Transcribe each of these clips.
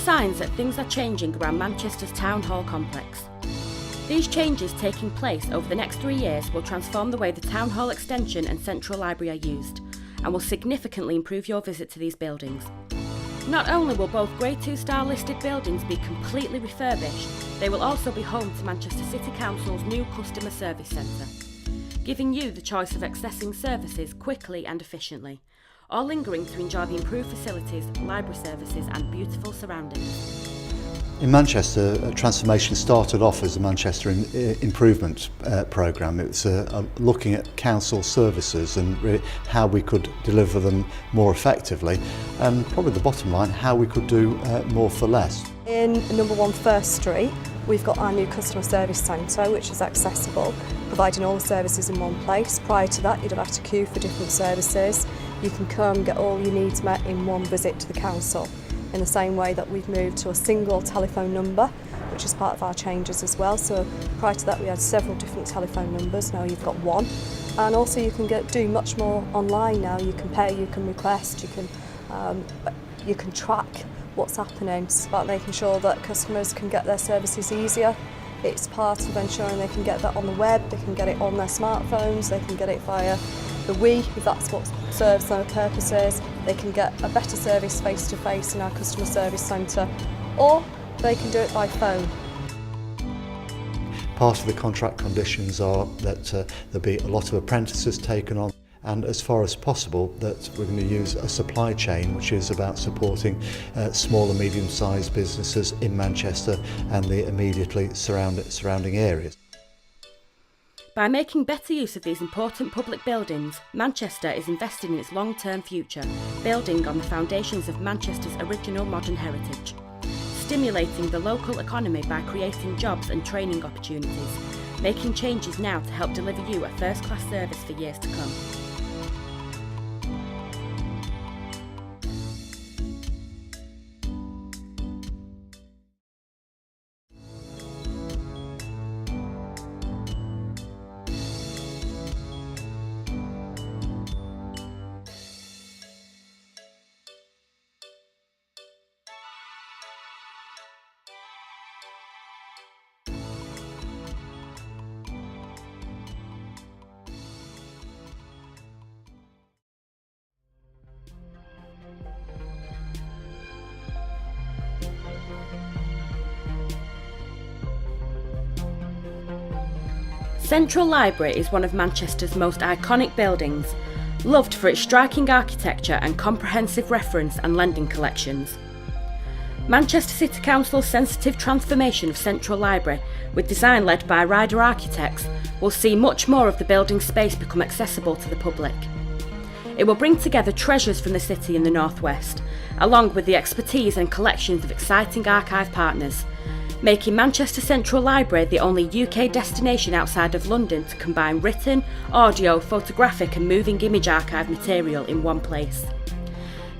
signs that things are changing around Manchester's Town Hall complex. These changes taking place over the next 3 years will transform the way the Town Hall extension and Central Library are used, and will significantly improve your visit to these buildings. Not only will both Grade 2 star listed buildings be completely refurbished, they will also be home to Manchester City Council's new Customer Service Centre, giving you the choice of accessing services quickly and efficiently, or lingering to enjoy the improved facilities, library services and beautiful surroundings. In Manchester, transformation started off as a Manchester Improvement Programme. It was looking at council services and really how we could deliver them more effectively, and probably the bottom line, how we could do more for less. In number 1 First Street, we've got our new Customer Service Centre, which is accessible, providing all the services in one place. Prior to that, you'd have had to queue for different services. You can come get all your needs met in one visit to the council. In the same way that we've moved to a single telephone number, which is part of our changes as well. So prior to that we had several different telephone numbers, now you've got one. And also you can do much more online now. You can pay, you can request, you can track what's happening. It's about making sure that customers can get their services easier. It's part of ensuring they can get that on the web, they can get it on their smartphones, they can get it via the Wii, if that's what serves their purposes. They can get a better service face-to-face in our Customer Service Centre, or they can do it by phone. Part of the contract conditions are that there'll be a lot of apprentices taken on, and as far as possible that we're going to use a supply chain which is about supporting small and medium-sized businesses in Manchester and the immediately surrounding areas. By making better use of these important public buildings, Manchester is investing in its long-term future, building on the foundations of Manchester's original modern heritage, stimulating the local economy by creating jobs and training opportunities, making changes now to help deliver you a first-class service for years to come. Central Library is one of Manchester's most iconic buildings, loved for its striking architecture and comprehensive reference and lending collections. Manchester City Council's sensitive transformation of Central Library, with design led by Ryder Architects, will see much more of the building space become accessible to the public. It will bring together treasures from the city and the northwest, along with the expertise and collections of exciting archive partners, making Manchester Central Library the only UK destination outside of London to combine written, audio, photographic and moving image archive material in one place.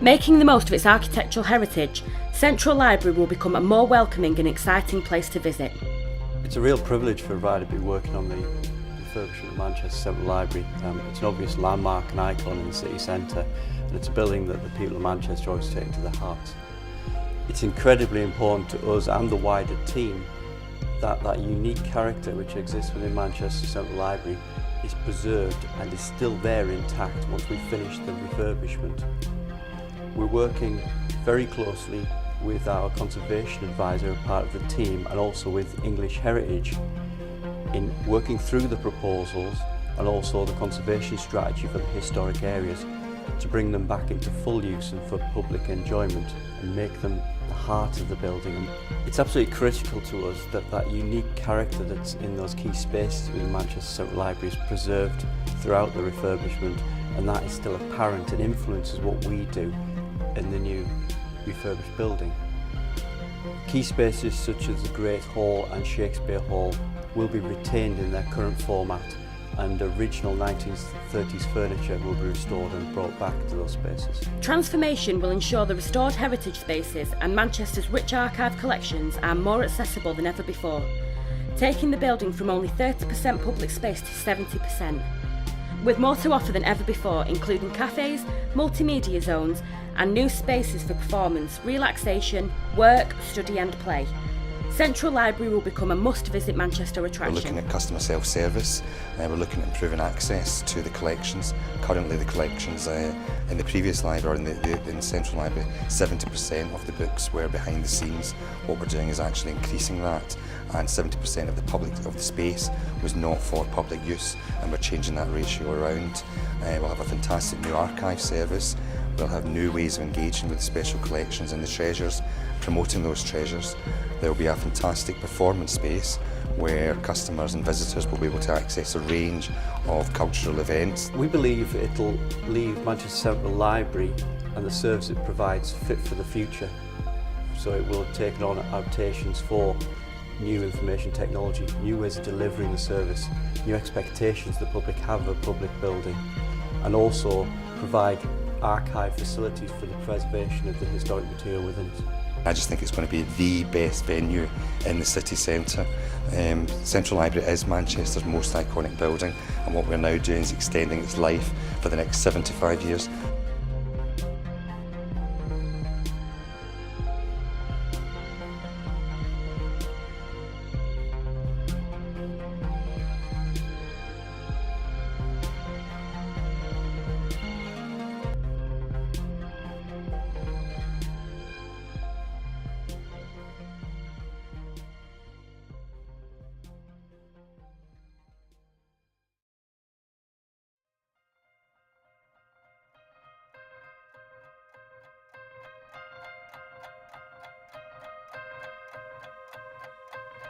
Making the most of its architectural heritage, Central Library will become a more welcoming and exciting place to visit. It's a real privilege for Ryder to be working on the refurbishment of Manchester Central Library. It's an obvious landmark and icon in the city centre, and it's a building that the people of Manchester always take to their hearts. It's incredibly important to us and the wider team that that unique character which exists within Manchester Central Library is preserved and is still there intact once we finish the refurbishment. We're working very closely with our conservation advisor, a part of the team, and also with English Heritage in working through the proposals and also the conservation strategy for the historic areas to bring them back into full use and for public enjoyment and make them the heart of the building. It's absolutely critical to us that that unique character that's in those key spaces within Manchester Central Library is preserved throughout the refurbishment, and that is still apparent and influences what we do in the new refurbished building. Key spaces such as the Great Hall and Shakespeare Hall will be retained in their current format, and original 1930s furniture will be restored and brought back to those spaces. Transformation will ensure the restored heritage spaces and Manchester's rich archive collections are more accessible than ever before, taking the building from only 30% public space to 70%. with more to offer than ever before, including cafes, multimedia zones and new spaces for performance, relaxation, work, study and play. Central Library will become a must-visit Manchester attraction. We're looking at customer self-service, we're looking at improving access to the collections. Currently the collections in the previous library, or in the Central Library, 70% of the books were behind the scenes. What we're doing is actually increasing that, and 70% of the space was not for public use, and we're changing that ratio around. We'll have a fantastic new archive service. We'll have new ways of engaging with the special collections and the treasures, promoting those treasures. There will be a fantastic performance space where customers and visitors will be able to access a range of cultural events. We believe it'll leave Manchester Central Library and the service it provides fit for the future. So it will have taken on adaptations for new information technology, new ways of delivering the service, new expectations the public have of a public building, and also provide archive facilities for the preservation of the historic material within it. I just think it's going to be the best venue in the city centre. Central Library is Manchester's most iconic building, and what we're now doing is extending its life for the next 75 years.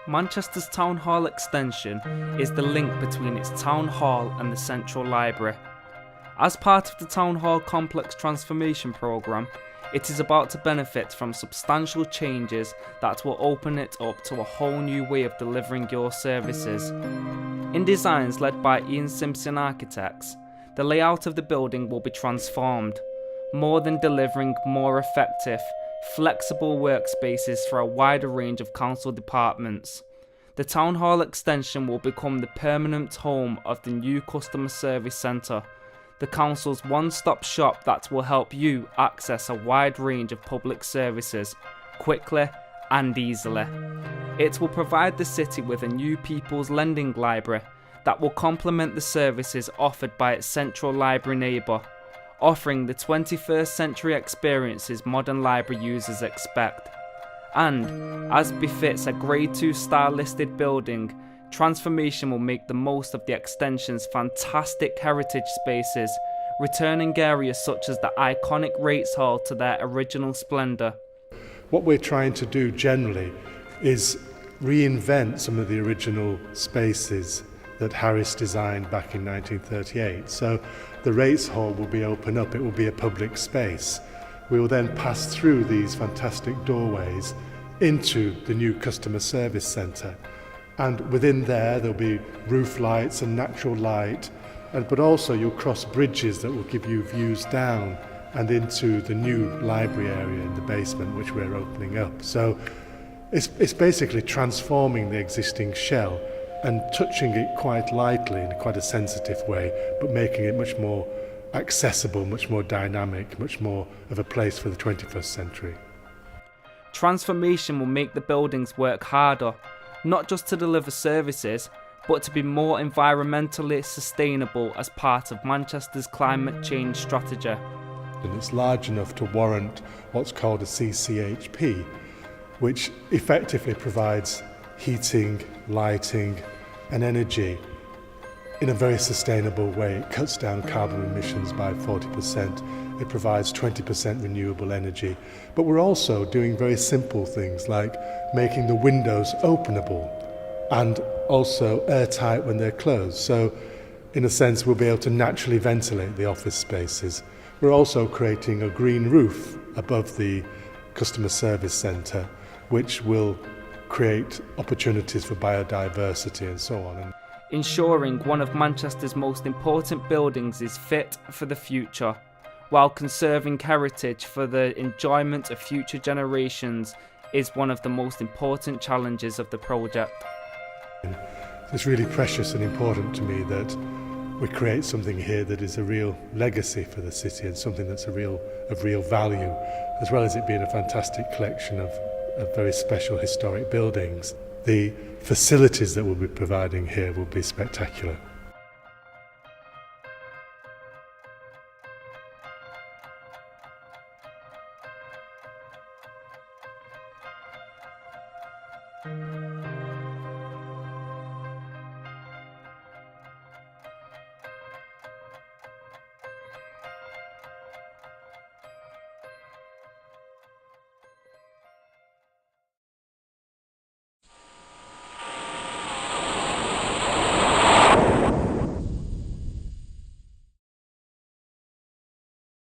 Manchester's Town Hall extension is the link between its Town Hall and the Central Library. As part of the Town Hall Complex Transformation Programme, it is about to benefit from substantial changes that will open it up to a whole new way of delivering your services. In designs led by Ian Simpson Architects, the layout of the building will be transformed, more than delivering more effective, flexible workspaces for a wider range of council departments. The Town Hall extension will become the permanent home of the new Customer Service Centre, the council's one-stop shop that will help you access a wide range of public services quickly and easily. It will provide the city with a new People's Lending Library that will complement the services offered by its Central Library neighbour, offering the 21st century experiences modern library users expect. And, as befits a Grade 2 star listed building, transformation will make the most of the extension's fantastic heritage spaces, returning areas such as the iconic Rates Hall to their original splendour. What we're trying to do generally is reinvent some of the original spaces that Harris designed back in 1938. So the Rates Hall will be open up, it will be a public space. We will then pass through these fantastic doorways into the new Customer Service Centre. And within there'll be roof lights and natural light, but also you'll cross bridges that will give you views down and into the new library area in the basement, which we're opening up. So it's basically transforming the existing shell and touching it quite lightly in quite a sensitive way, but making it much more accessible, much more dynamic, much more of a place for the 21st century. Transformation will make the buildings work harder, not just to deliver services, but to be more environmentally sustainable as part of Manchester's climate change strategy. And it's large enough to warrant what's called a CCHP, which effectively provides heating, lighting and energy in a very sustainable way. It cuts down carbon emissions by 40%. It provides 20% renewable energy. But we're also doing very simple things like making the windows openable and also airtight when they're closed. So in a sense we'll be able to naturally ventilate the office spaces. We're also creating a green roof above the Customer Service Centre, which will create opportunities for biodiversity and so on. Ensuring one of Manchester's most important buildings is fit for the future, while conserving heritage for the enjoyment of future generations is one of the most important challenges of the project. It's really precious and important to me that we create something here that is a real legacy for the city and something that's of real value, as well as it being a fantastic collection of very special historic buildings. The facilities that we'll be providing here will be spectacular.